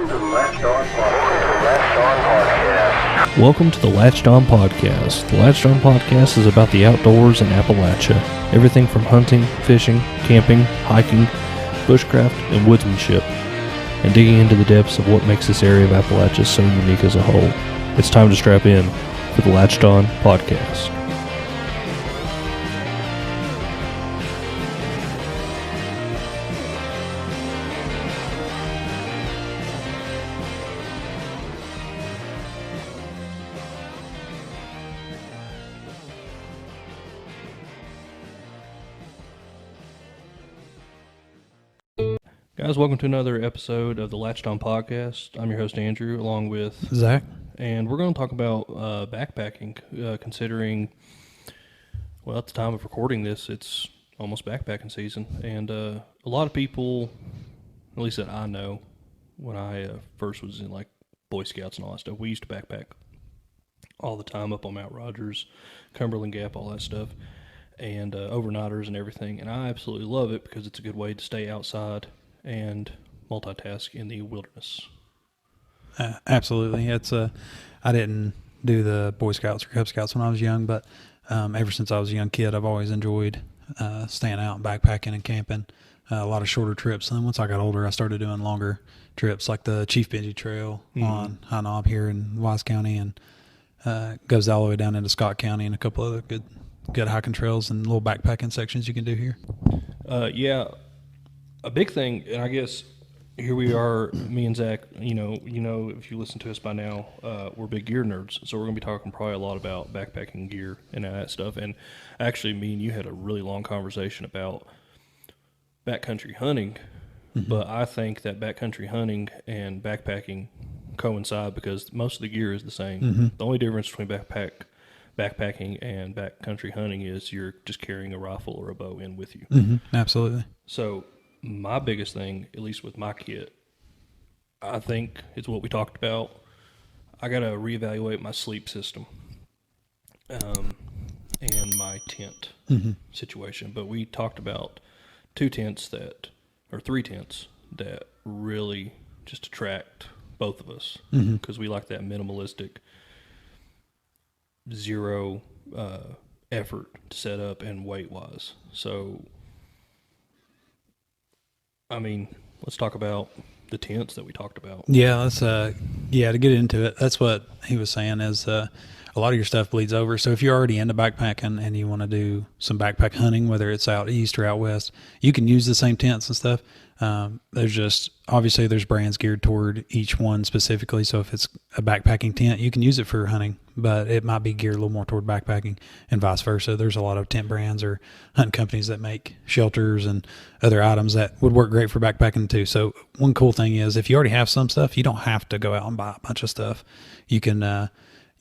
Welcome to the Latched On Podcast. The Latched On Podcast is about the outdoors in Appalachia. Everything from hunting, fishing, camping, hiking, bushcraft, and woodsmanship, and digging into the depths of what makes this area of Appalachia so unique as a whole. It's time to strap in for the Latched On Podcast. Guys, welcome to another episode of the Latched On Podcast. I'm your host, Andrew, along with Zac. And we're going to talk about backpacking, considering, well, at the time of recording this, it's almost backpacking season. And a lot of people, at least that I know, when I first was in, like, Boy Scouts and all that stuff, we used to backpack all the time up on Mount Rogers, Cumberland Gap, all that stuff, and overnighters and everything. And I absolutely love it because it's a good way to stay outside and multitask in the wilderness. Absolutely. It's I didn't do the Boy Scouts or Cub Scouts when I was young, but ever since I was a young kid, I've always enjoyed staying out and backpacking and camping. A lot of shorter trips. And then once I got older, I started doing longer trips, like the Chief Benji Trail on High Knob here in Wise County, and goes all the way down into Scott County, and a couple other good hiking trails and little backpacking sections you can do here. Yeah. A big thing, and I guess here we are, me and Zac, you know, if you listen to us by now, we're big gear nerds, so we're going to be talking probably a lot about backpacking gear and all that stuff. And actually, me and you had a really long conversation about backcountry hunting, but I think that backcountry hunting and backpacking coincide because most of the gear is the same. The only difference between backpacking and backcountry hunting is you're just carrying a rifle or a bow in with you. Absolutely. So my biggest thing, at least with my kit, I think is what we talked about. I got to reevaluate my sleep system and my tent situation. But we talked about three tents that really just attract both of us because we like that minimalistic, zero effort to set up and weight-wise. So I mean, let's talk about the tents that we talked about. Yeah, let's to get into it. That's what he was saying is a lot of your stuff bleeds over. So if you're already into backpacking and you want to do some backpack hunting, whether it's out east or out west, you can use the same tents and stuff. There's brands geared toward each one specifically. So if it's a backpacking tent, you can use it for hunting, but it might be geared a little more toward backpacking and vice versa. There's a lot of tent brands or hunting companies that make shelters and other items that would work great for backpacking too. So one cool thing is if you already have some stuff, you don't have to go out and buy a bunch of stuff. You can,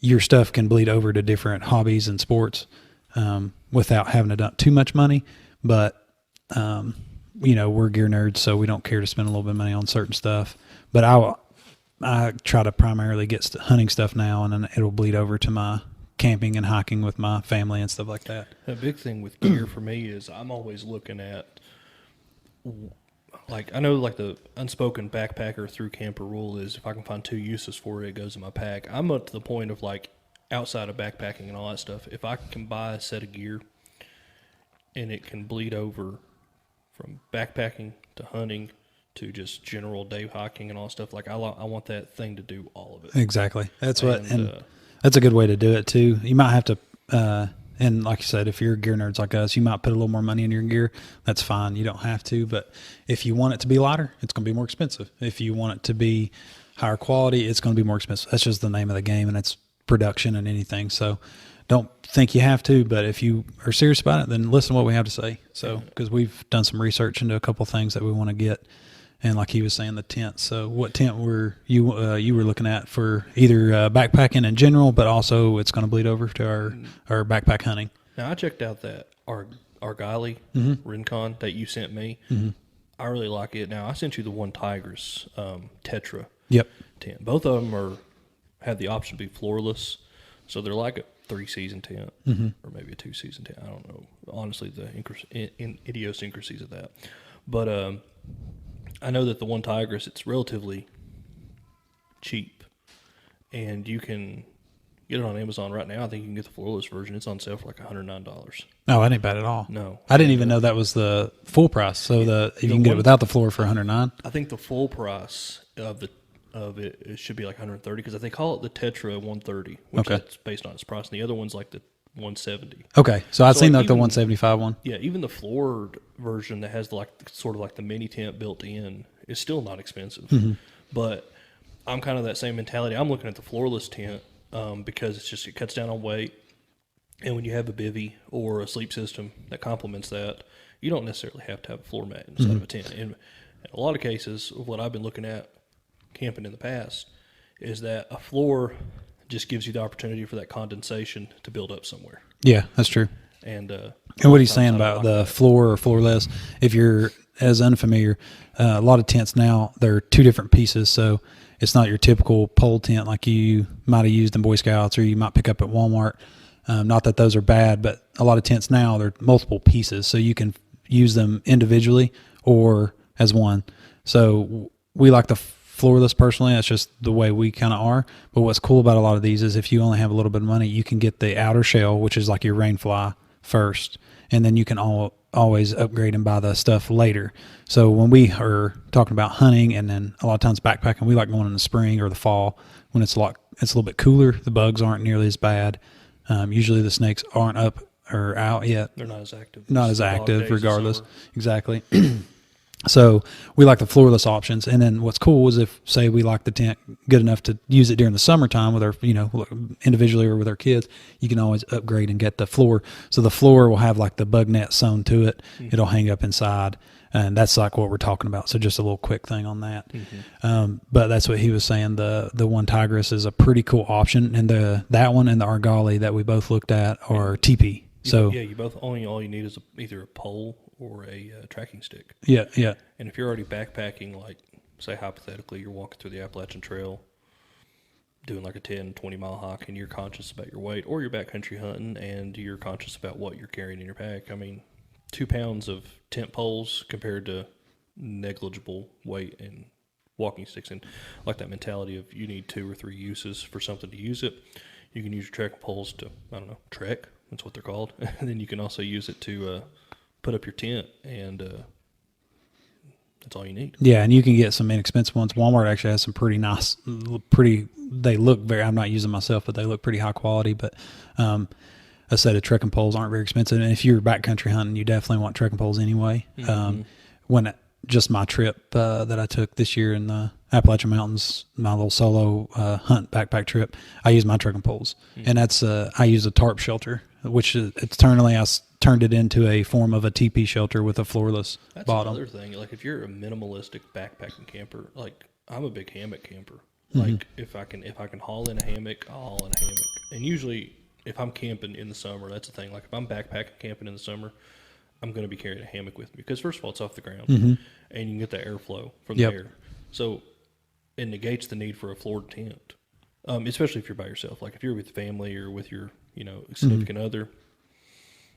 your stuff can bleed over to different hobbies and sports without having to dump too much money. But, we're gear nerds, so we don't care to spend a little bit of money on certain stuff. But I try to primarily get hunting stuff now, and then it'll bleed over to my camping and hiking with my family and stuff like that. The big thing with gear for me is I'm always looking at, like, I know like the unspoken backpacker through camper rule is if I can find two uses for it, it goes in my pack. I'm up to the point of like outside of backpacking and all that stuff, if I can buy a set of gear and it can bleed over from backpacking to hunting to just general day hiking and all that stuff, like I want that thing to do all of it. Exactly. That's that's a good way to do it too. You might have to, and like you said, if you're gear nerds like us, you might put a little more money in your gear. That's fine. You don't have to, but if you want it to be lighter, it's going to be more expensive. If you want it to be higher quality, it's going to be more expensive. That's just the name of the game, and it's production and anything. So don't think you have to, but if you are serious about it, then listen to what we have to say. So, because we've done some research into a couple of things that we want to get. And like he was saying, the tent. So what tent were you were looking at for either backpacking in general, but also it's going to bleed over to our backpack hunting? Now, I checked out that Argyle Rincon that you sent me. I really like it. Now, I sent you the one Tigers Tetra tent. Both of them have the option to be floorless. So they're like a 3-season tent or maybe a 2-season tent. I don't know. Honestly, the idiosyncrasies of that. But I know that the one Tigris, it's relatively cheap, and you can get it on Amazon right now. I think you can get the floorless version. It's on sale for like $109. Oh, that ain't bad at all. No, I didn't even know that was the full price. So if you can get it without the floor for $109. I think the full price of it should be like $130 because they call it the Tetra 130, which that's based on its price, and the other one's like the 170. Okay, so I've seen like the 175 one. Yeah, even the floored version that has sort of like the mini tent built in is still not expensive. Mm-hmm. But I'm kind of that same mentality. I'm looking at the floorless tent because it cuts down on weight, and when you have a bivy or a sleep system that complements that, you don't necessarily have to have a floor mat inside of a tent. And in a lot of cases, what I've been looking at camping in the past is that a floor just gives you the opportunity for that condensation to build up somewhere. Yeah, that's true. And what are you saying about the floor or floorless? If you're as unfamiliar, a lot of tents now, they're two different pieces. So it's not your typical pole tent like you might have used in Boy Scouts or you might pick up at Walmart. Not that those are bad, but a lot of tents now, they're multiple pieces. So you can use them individually or as one. So we like the floorless personally. That's just the way we kind of are. But what's cool about a lot of these is if you only have a little bit of money, you can get the outer shell, which is like your rainfly first, and then you can always upgrade and buy the stuff later. So when we are talking about hunting and then a lot of times backpacking, we like going in the spring or the fall when it's a little bit cooler. The bugs aren't nearly as bad. Usually the snakes aren't up or out yet. They're not as active. Not as active, regardless. Exactly. So we like the floorless options. And then what's cool is if, say, we like the tent good enough to use it during the summertime with our, individually or with our kids, you can always upgrade and get the floor. So the floor will have like the bug net sewn to it. Mm-hmm. It'll hang up inside. And that's like what we're talking about. So just a little quick thing on that. Mm-hmm. But that's what he was saying. The one Tigris is a pretty cool option. And that one and the Argali that we both looked at are TP. You both all you need is either a pole or a tracking stick. Yeah. And if you're already backpacking, like say hypothetically you're walking through the Appalachian Trail, doing like a 10, 20-mile hike, and you're conscious about your weight, or you're backcountry hunting and you're conscious about what you're carrying in your pack. I mean, 2 pounds of tent poles compared to negligible weight and walking sticks, and like that mentality of you need 2 or 3 uses for something to use it. You can use your trekking poles to, trek. That's what they're called. And then you can also use it to put up your tent, and that's all you need. Yeah, and you can get some inexpensive ones. Walmart actually has some pretty nice, they look very, I'm not using myself, but they look pretty high quality. But a set of trekking poles aren't very expensive. And if you're backcountry hunting, you definitely want trekking poles anyway. Mm-hmm. Just my trip that I took this year in the Appalachian Mountains, my little solo hunt backpack trip, I used my trekking poles. Mm-hmm. And that's I used a tarp shelter, which externally I turned it into a form of a teepee shelter with a floorless bottom. That's another thing. Like if you're a minimalistic backpacking camper, like I'm a big hammock camper. Like if I can haul in a hammock, I'll haul in a hammock. And usually if I'm camping in the summer, that's the thing. Like if I'm backpacking camping in the summer, I'm going to be carrying a hammock with me because first of all, it's off the ground and you can get that airflow from the air. So it negates the need for a floored tent, especially if you're by yourself. Like if you're with family or with your significant other,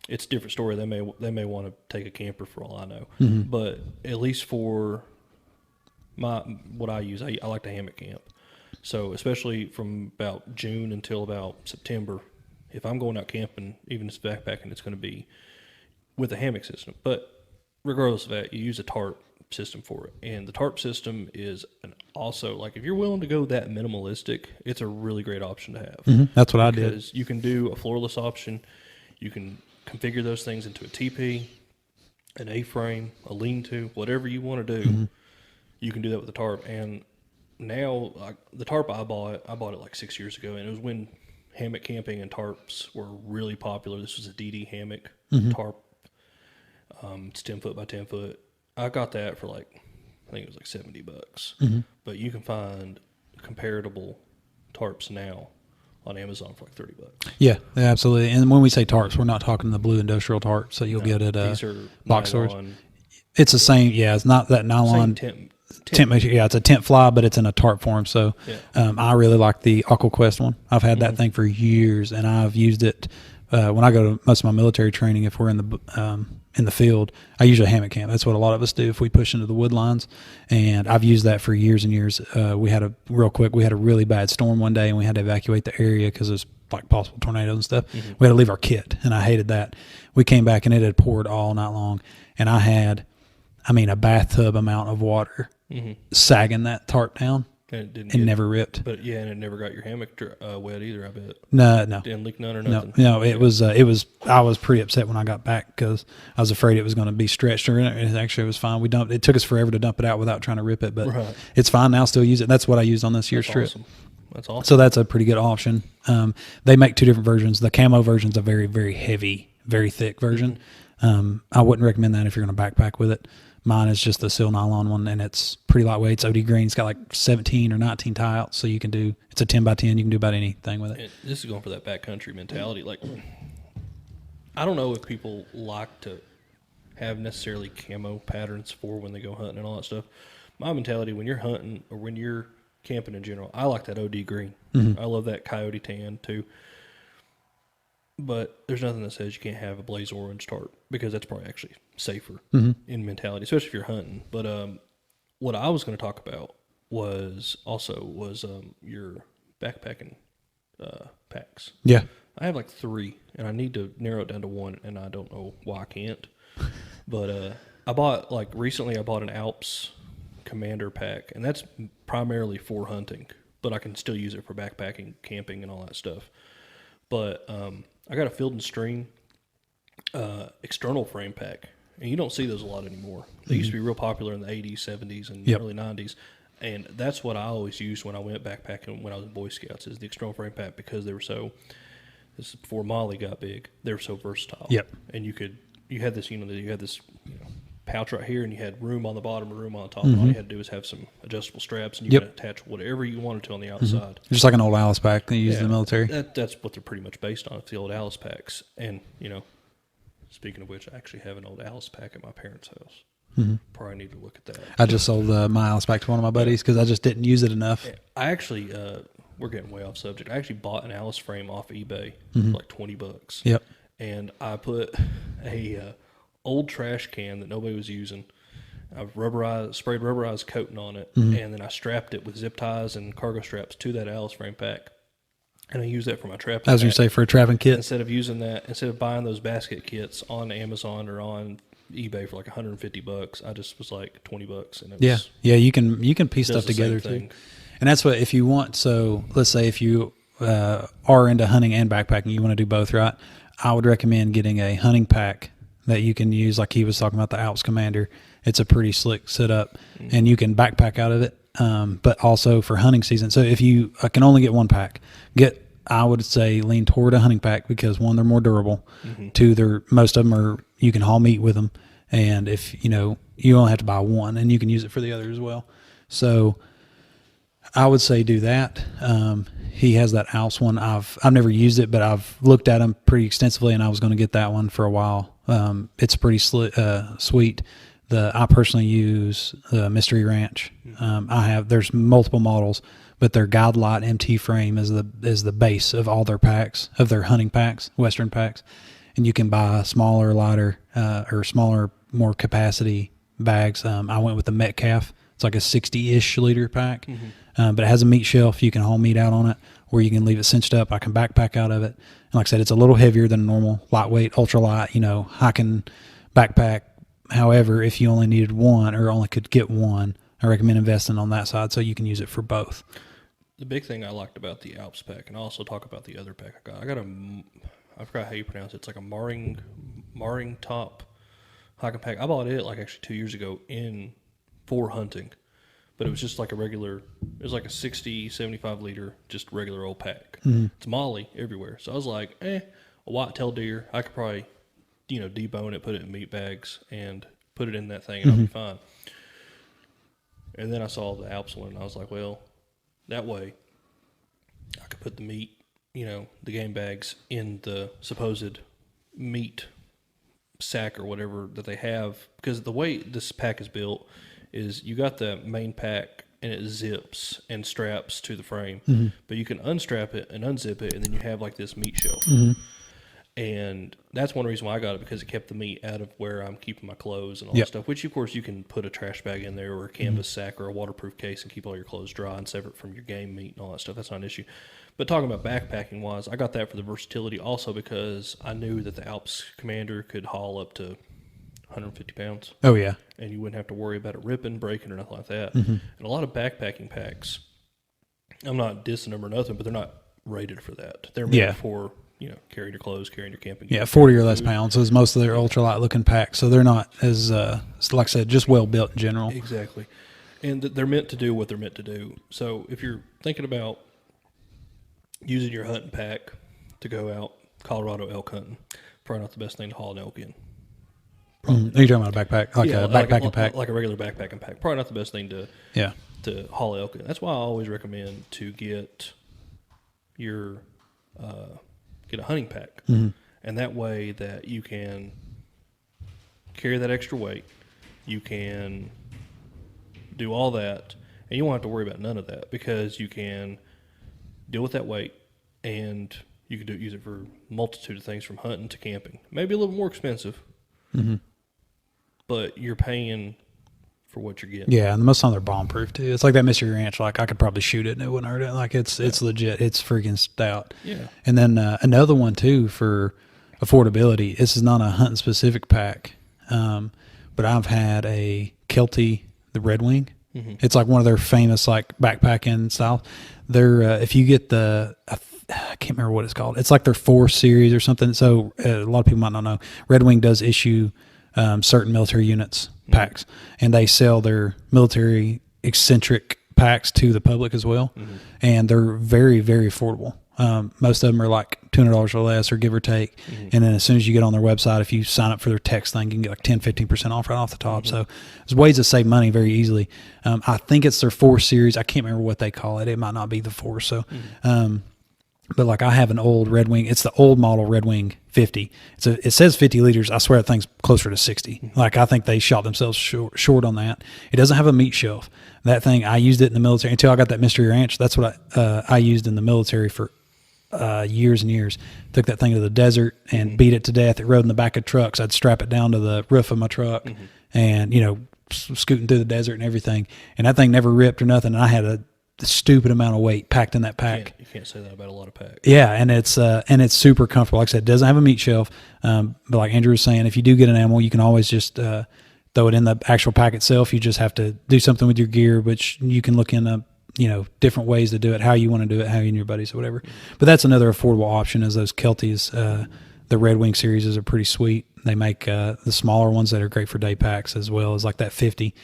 it's a different story. They may want to take a camper for all I know. Mm-hmm. But at least for what I use, I like to hammock camp. So especially from about June until about September, if I'm going out camping, even if it's backpacking, it's going to be with a hammock system. But regardless of that, you use a tarp system for it. And the tarp system is also, like, if you're willing to go that minimalistic, it's a really great option to have. Mm-hmm. That's what I did. Because you can do a floorless option. You can configure those things into a teepee, an A-frame, a lean-to, whatever you want to do. Mm-hmm. You can do that with the tarp. And now, the tarp I bought it like 6 years ago, and it was when hammock camping and tarps were really popular. This was a DD hammock tarp. It's 10 foot by 10 foot. I got that for I think it was like $70. Mm-hmm. But you can find comparable tarps now on Amazon for like $30. Yeah, absolutely. And when we say tarps, we're not talking the blue industrial tarps that you'll get at box stores. It's the same. Yeah, it's not that nylon tent material. Yeah, it's a tent fly, but it's in a tarp form. So I really like the AquaQuest one. I've had that thing for years, and I've used it when I go to most of my military training, if we're in the field, I usually hammock camp. That's what a lot of us do if we push into the wood lines. And I've used that for years and years. We had a really bad storm one day, and we had to evacuate the area because it was like possible tornadoes and stuff. Mm-hmm. We had to leave our kit, and I hated that. We came back, and it had poured all night long, and I had, a bathtub amount of water sagging that tarp down. And it never ripped. But yeah, and it never got your hammock wet either, I bet. No. Didn't leak none or nothing. No, it was, I was pretty upset when I got back because I was afraid it was going to be stretched, and actually it was fine. It took us forever to dump it out without trying to rip it, but It's fine now. Still use it. That's what I used on this year's trip. Awesome. That's awesome. So that's a pretty good option. They make two different versions. The camo version's a very, very heavy, very thick version. I wouldn't recommend that if you're going to backpack with it. Mine is just the seal nylon one, and it's pretty lightweight. It's OD green. It's got like 17 or 19 tie outs, so it's a 10 by 10. You can do about anything with it. And this is going for that backcountry mentality. Like, I don't know if people like to have necessarily camo patterns for when they go hunting and all that stuff. My mentality when you're hunting or when you're camping in general, I like that OD green. Mm-hmm. I love that coyote tan too. But there's nothing that says you can't have a blaze orange tarp because that's probably actually safer in mentality, especially if you're hunting. But what I was going to talk about was your backpacking packs. Yeah. I have like 3, and I need to narrow it down to 1, and I don't know why I can't. But I bought an Alps Commander pack, and that's primarily for hunting, but I can still use it for backpacking, camping, and all that stuff. But I got a Field and Stream external frame pack, and you don't see those a lot anymore. They used to be real popular in the 80s, 70s, and early 90s, and that's what I always used when I went backpacking when I was in Boy Scouts is the external frame pack because they were so. This is before Molly got big. They were so versatile. Yep. And you had this pouch right here, and you had room on the bottom and room on the top. And all you had to do was have some adjustable straps, and you could attach whatever you wanted to on the outside. Just like an old Alice pack they use in the military. That's what they're pretty much based on. It's the old Alice packs. And, speaking of which, I actually have an old Alice pack at my parents' house. Mm-hmm. Probably need to look at that. I just sold my Alice pack to one of my buddies because I just didn't use it enough. I actually, we're getting way off subject. I actually bought an Alice frame off eBay for like $20. Yep. And I put a old trash can that nobody was using. I sprayed rubberized coating on it, and then I strapped it with zip ties and cargo straps to that Alice frame pack. And I use that for my trapping. I was going to say for a trapping kit. Instead of buying those basket kits on Amazon or on eBay for like $150, I just was like $20, and it was you can piece stuff together too. And that's what if you want. So let's say if you are into hunting and backpacking, you want to do both, right? I would recommend getting a hunting pack that you can use, like he was talking about the Alps Commander. It's a pretty slick setup, and you can backpack out of it. But also for hunting season. So if you can only get one pack, I would say lean toward a hunting pack because 1, they're more durable. 2, most of them are, you can haul meat with them. And if, you only have to buy one and you can use it for the other as well. So I would say do that. He has that Alps one. I've never used it, but I've looked at them pretty extensively, and I was going to get that one for a while. It's pretty sweet. I personally use the Mystery Ranch. There's multiple models, but their Guide Light MT frame is the base of all their packs, of their hunting packs, Western packs. And you can buy smaller, lighter, or smaller, more capacity bags. I went with the Metcalf. It's like a 60-ish liter pack, but it has a meat shelf. You can haul meat out on it, or you can leave it cinched up. I can backpack out of it. And like I said, it's a little heavier than normal, lightweight, ultralight, hiking backpack. However, if you only needed one or only could get one, I recommend investing on that side so you can use it for both. The big thing I liked about the Alps pack, and I'll also talk about the other pack I got I forgot how you pronounce it. It's like a Maring top hiking pack. I bought it actually 2 years ago for hunting, but it was just like it was like a 60, 75 liter, just regular old pack. It's Molly everywhere. So I was like, a white-tailed deer, I could probably, debone it, put it in meat bags, and put it in that thing, and I'll be fine. And then I saw the Alps one, and I was like, well, that way I could put the meat, the game bags in the supposed meat sack or whatever that they have. Because the way this pack is built is you got the main pack, and it zips and straps to the frame. But you can unstrap it and unzip it, and then you have like this meat shelf. And that's one reason why I got it, because it kept the meat out of where I'm keeping my clothes and all Yep. that stuff, which, of course, you can put a trash bag in there or a canvas sack or a waterproof case and keep all your clothes dry and separate from your game meat and all that stuff. That's not an issue. But talking about backpacking-wise, I got that for the versatility also because I knew that the Alps Commander could haul up to 150 pounds. Oh, yeah. And you wouldn't have to worry about it ripping, breaking, or nothing like that. And a lot of backpacking packs, I'm not dissing them or nothing, but they're not rated for that. They're made for, carrying your clothes, carrying your camping gear. Yeah, 40 or less pounds is most of their ultralight looking packs. So they're not as, like I said, just well built in general. Exactly. And they're meant to do what they're meant to do. So if you're thinking about using your hunting pack to go out Colorado elk hunting, probably not the best thing to haul an elk in. Are you talking about a backpack? Like a backpacking pack? Like a regular backpacking pack. Probably not the best thing to haul elk in. That's why I always recommend to get your get a hunting pack. And that way that you can carry that extra weight. You can do all that, and you won't have to worry about none of that because you can deal with that weight, and you can use it for a multitude of things from hunting to camping. Maybe a little more expensive, but you're paying for what you're getting. Yeah, and most of them they're bomb proof too. It's like that Mystery Ranch. Like I could probably shoot it and it wouldn't hurt it. Like it's legit. It's freaking stout. Yeah. And then another one too for affordability. This is not a hunting specific pack, but I've had a Kelty, the Red Wing. It's like one of their famous like backpacking style. They're if you get the I can't remember what it's called. It's like their 4 series or something. So a lot of people might not know. Red Wing does issue certain military units packs, and they sell their military eccentric packs to the public as well. And they're very, very affordable. Most of them are like $200 or less, or give or take. And then as soon as you get on their website, if you sign up for their text thing, you can get like 10-15% off right off the top. So there's ways to save money very easily. I think it's their 4 series. I can't remember what they call it. It might not be the 4. So, but like I have an old Red Wing. It's the old model Red Wing 50. It says 50 liters. I swear that thing's closer to 60. Like I think they shot themselves short on that. It doesn't have a meat shelf. That thing, I used it in the military until I got that Mystery Ranch. That's what I used in the military for years and years. Took that thing to the desert and beat it to death. It rode in the back of trucks. I'd strap it down to the roof of my truck and, scooting through the desert and everything. And that thing never ripped or nothing. And I had a stupid amount of weight packed in that pack. You can't say that about a lot of packs. Yeah, and it's super comfortable. Like I said, it doesn't have a meat shelf. But like Andrew was saying, if you do get an animal, you can always just throw it in the actual pack itself. You just have to do something with your gear, which you can look in different ways to do it, how you want to do it, how you and your buddies or whatever. But that's another affordable option is those Kelties. The Red Wing series are pretty sweet. They make the smaller ones that are great for day packs as well as like that 50.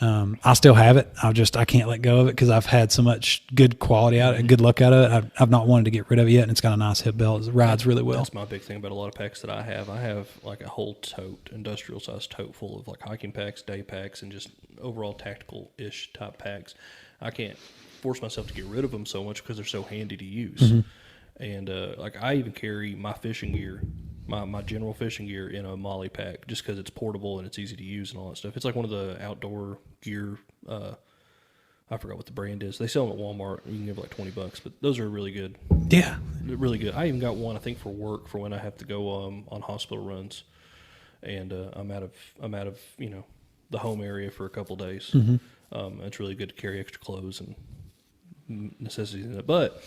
I still have it. I can't let go of it because I've had so much good quality out of it, good luck out of it. I've not wanted to get rid of it yet, and it's got a nice hip belt. It rides really well. That's my big thing about a lot of packs that I have. I have like a whole tote, industrial size tote full of like hiking packs, day packs, and just overall tactical-ish type packs. I can't force myself to get rid of them so much because they're so handy to use. And like I even carry my fishing gear, my general fishing gear in a Molly pack just because it's portable and it's easy to use and all that stuff. It's like one of the outdoor gear. I forgot what the brand is. They sell them at Walmart. You can give like $20, but those are really good. Yeah, they're really good. I even got one I think for work for when I have to go on hospital runs, and I'm out of the home area for a couple days. It's really good to carry extra clothes and necessities in it, but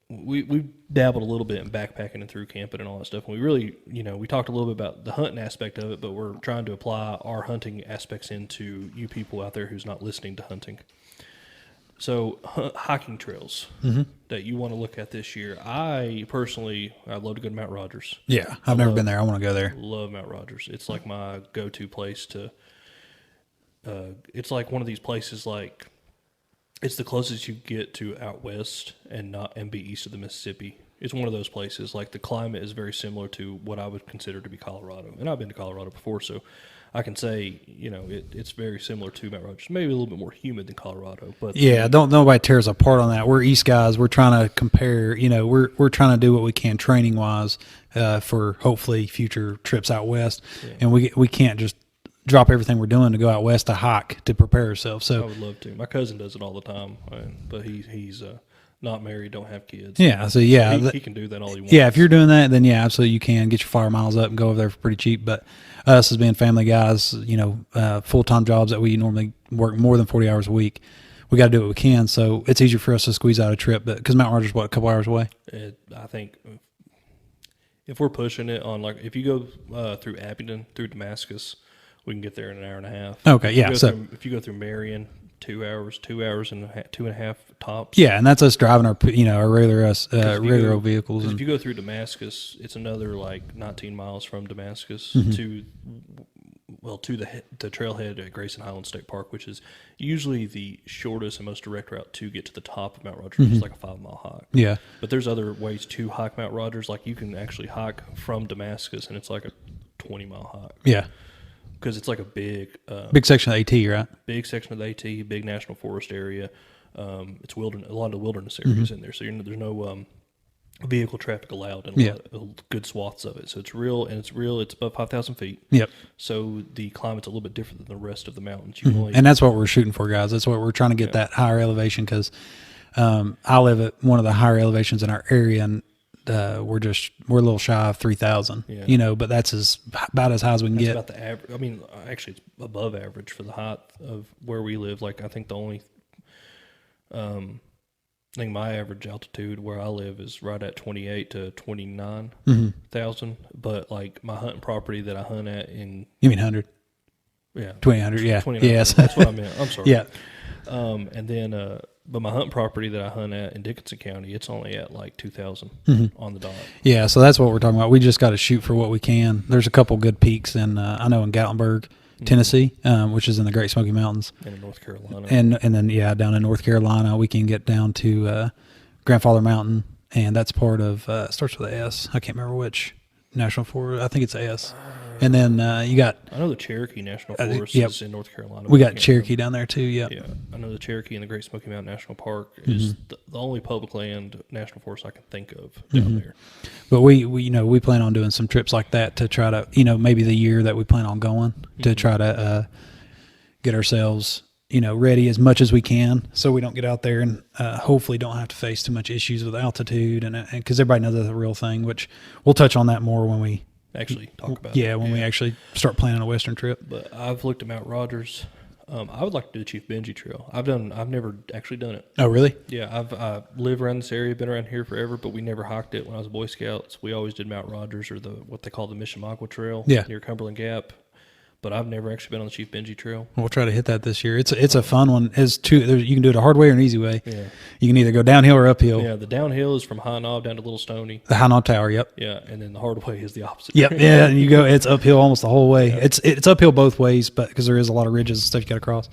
we dabbled a little bit in backpacking and through camping and all that stuff. And we really, we talked a little bit about the hunting aspect of it, but we're trying to apply our hunting aspects into you people out there who's not listening to hunting. So hiking trails that you want to look at this year. I'd love to go to Mount Rogers. Yeah, I've never been there. I want to go there. Love Mount Rogers. It's like my go-to place to. It's like one of these places like. It's the closest you get to out west and be east of the Mississippi. It's one of those places. Like the climate is very similar to what I would consider to be Colorado, and I've been to Colorado before, so I can say it's very similar to Mount Rogers. Maybe a little bit more humid than Colorado, but yeah, nobody tears apart on that. We're East guys. We're trying to compare. We're trying to do what we can training wise for hopefully future trips out west, and we can't just drop everything we're doing to go out west to hike to prepare ourselves. I So would love to. My cousin does it all the time, but he's not married, don't have kids. yeah, so yeah, he can do that all he wants. yeah. If you're doing that, then yeah, absolutely you can get your flyer miles up and go over there for pretty cheap. But us as being family guys, full time jobs that we normally work more than 40 hours a week, we got to do what we can. So it's easier for us to squeeze out a trip, but because Mount Rogers, a couple hours away. I think if we're pushing it on, like, if you go through Abingdon, through Damascus, we can get there in an hour and a half. Okay, yeah. If you go through Marion, 2 hours and a half, 2.5 tops. Yeah, and that's us driving our regular regular vehicles. If you go through Damascus, it's another like 19 miles from Damascus Mm-hmm. to the trailhead at Grayson Highland State Park, which is usually the shortest and most direct route to get to the top of Mount Rogers. It's like a 5-mile hike. Yeah. But there's other ways to hike Mount Rogers. Like you can actually hike from Damascus, and it's like a 20-mile hike. Yeah. Because it's like a big section of AT, right? big section of the AT, big national forest area. It's a lot of wilderness areas in there, so there's no vehicle traffic allowed in a lot of good swaths of it. So it's real, and it's above 5,000 feet. Yep. So the climate's a little bit different than the rest of the mountains. And that's what we're shooting for, guys. That's what we're trying to get, that higher elevation, because I live at one of the higher elevations in our area, and we're a little shy of 3,000. Yeah. But that's about as high as we can That's get. about the average. I mean, actually, it's above average for the height of where we live. Like, I think the only, I think my average altitude where I live is right at 28 to 29,000. But like my hunting property that I hunt at in, You mean 100? yeah, 2,800? Yeah. 29. Yes. That's what I meant. I'm sorry. Yeah. And then, but my hunting property that I hunt at in Dickinson County, it's only at like 2,000 on the dot. Yeah, so that's what we're talking about. We just got to shoot for what we can. There's a couple good peaks in, I know in Gatlinburg, Tennessee, which is in the Great Smoky Mountains. And in North Carolina. And then, down in North Carolina, we can get down to Grandfather Mountain, and that's part of, starts with a S. I can't remember which national forest. I think it's a S. And then you got... I know the Cherokee National Forest yep. is in North Carolina. We got Cherokee down there, too, Yeah, I know the Cherokee and the Great Smoky Mountain National Park is the only public land national forest I can think of down there. But we plan on doing some trips like that to try to, maybe the year that we plan on going to try to get ourselves, ready as much as we can, so we don't get out there and hopefully don't have to face too much issues with altitude, and because everybody knows that's a real thing, which we'll touch on that more when we actually talk about when we actually start planning a Western trip. But I've looked at Mount Rogers. I would like to do the Chief Benji Trail. I've never actually done it. Oh, really? Yeah, I live around this area, been around here forever, but we never hiked it when I was a Boy Scouts. We always did Mount Rogers, or what they call the Mishamagua Trail near Cumberland Gap. But I've never actually been on the Chief Benji Trail. We'll try to hit that this year. It's a fun one. You can do it a hard way or an easy way. Yeah. You can either go downhill or uphill. Yeah, the downhill is from High Knob down to Little Stony. The High Knob Tower, yep. Yeah, and then the hard way is the opposite. Yep, yeah, and it's uphill almost the whole way. Yeah. It's uphill both ways, but because there is a lot of ridges and stuff you got to cross.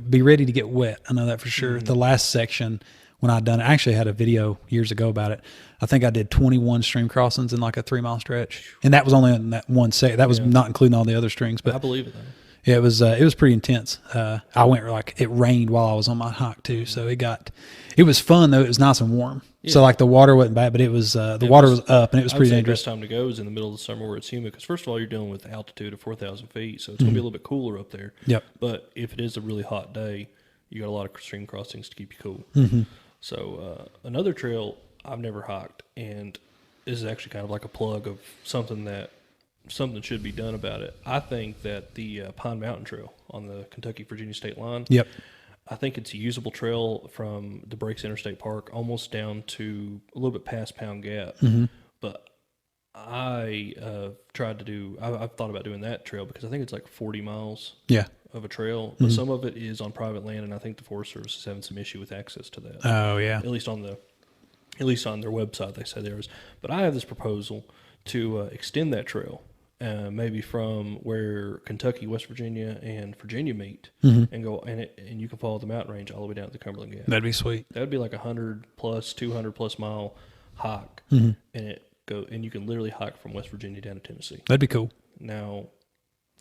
Be ready to get wet. I know that for sure. The last section, when I done it, I actually had a video years ago about it. I think I did 21 stream crossings in like a 3-mile stretch, and that was only in that one set. That was not including all the other strings. But I believe it though. Yeah, it was pretty intense. I went it rained while I was on my hike too, so it was fun though. It was nice and warm. Yeah. So like the water wasn't bad, but it was the water was up, and it was pretty dangerous. The best time to go is in the middle of the summer where it's humid, because first of all you're dealing with altitude of 4,000 feet, so it's going to be a little bit cooler up there. Yep. But if it is a really hot day, you got a lot of stream crossings to keep you cool. So another trail I've never hiked, and this is actually kind of like a plug of something should be done about it. I think that the Pine Mountain Trail on the Kentucky-Virginia state line. Yep. I think it's a usable trail from the Breaks Interstate Park almost down to a little bit past Pound Gap. But I've thought about doing that trail because I think it's like 40 miles of a trail. But some of it is on private land, and I think the Forest Service is having some issue with access to that. Oh, yeah. At least on their website they say there is. But I have this proposal to extend that trail. Maybe from where Kentucky, West Virginia, and Virginia meet, and go, and you can follow the mountain range all the way down to the Cumberland Gap. That'd be sweet. That would be like 200+ mile hike, and you can literally hike from West Virginia down to Tennessee. That'd be cool. Now,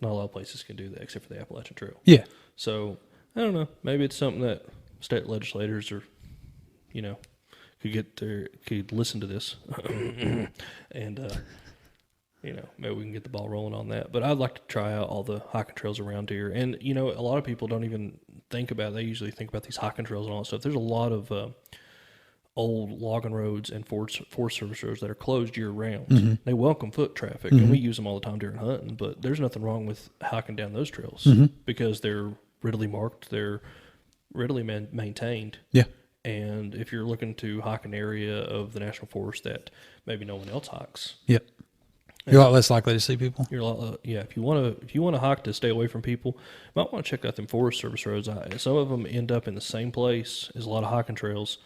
not a lot of places can do that except for the Appalachian Trail. Yeah. So I don't know. Maybe it's something that state legislators could listen to this and. maybe we can get the ball rolling on that. But I'd like to try out all the hiking trails around here. And, a lot of people don't even think about it. They usually think about these hiking trails and all that stuff. There's a lot of old logging roads and Forest Service roads that are closed year round. Mm-hmm. They welcome foot traffic, and we use them all the time during hunting. But there's nothing wrong with hiking down those trails because they're readily marked. They're readily maintained. Yeah. And if you're looking to hike an area of the national forest that maybe no one else hikes, yep, you're a lot less likely to see people. you're a lot, yeah. If you want to hike to stay away from people, you might want to check out them Forest Service roads. Some of them end up in the same place as a lot of hiking trails,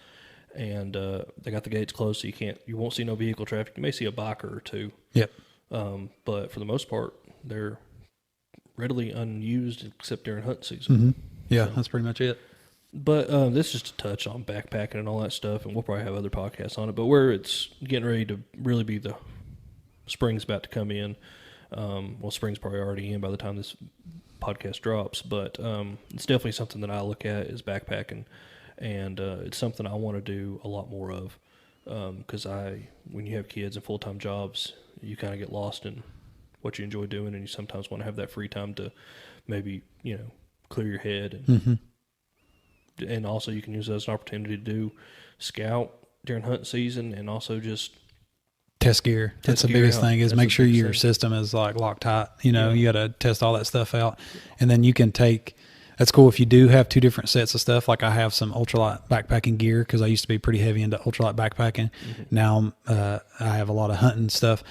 and they got the gates closed, so you won't see no vehicle traffic. You may see a biker or two. Yep. But for the most part, they're readily unused except during hunt season. Mm-hmm. Yeah, that's pretty much it. But this is just a touch on backpacking and all that stuff, and we'll probably have other podcasts on it. But where it's getting ready to really be the spring's about to come in. Spring's probably already in by the time this podcast drops. But it's definitely something that I look at is backpacking, and it's something I want to do a lot more of. Because when you have kids and full-time jobs, you kind of get lost in what you enjoy doing, and you sometimes want to have that free time to maybe clear your head and. And also you can use that as an opportunity to do scout during hunt season and also just test gear. That's the biggest thing is make sure your system is like locked tight. You got to test all that stuff out. And then you can that's cool if you do have two different sets of stuff. Like I have some ultralight backpacking gear because I used to be pretty heavy into ultralight backpacking. Mm-hmm. Now I have a lot of hunting stuff.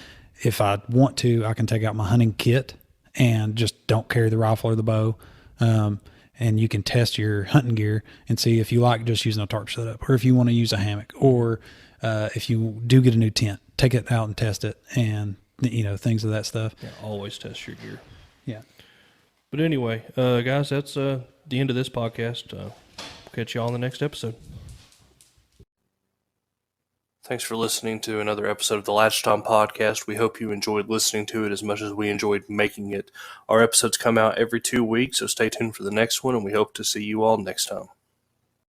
If I want to, I can take out my hunting kit and just don't carry the rifle or the bow. And you can test your hunting gear and see if you like just using a tarp setup or if you want to use a hammock or if you do get a new tent, take it out and test it and, things of that stuff. Yeah, always test your gear. Yeah. But anyway, guys, that's the end of this podcast. We'll catch you all in the next episode. Thanks for listening to another episode of the Latched On Podcast. We hope you enjoyed listening to it as much as we enjoyed making it. Our episodes come out every 2 weeks, so stay tuned for the next one, and we hope to see you all next time.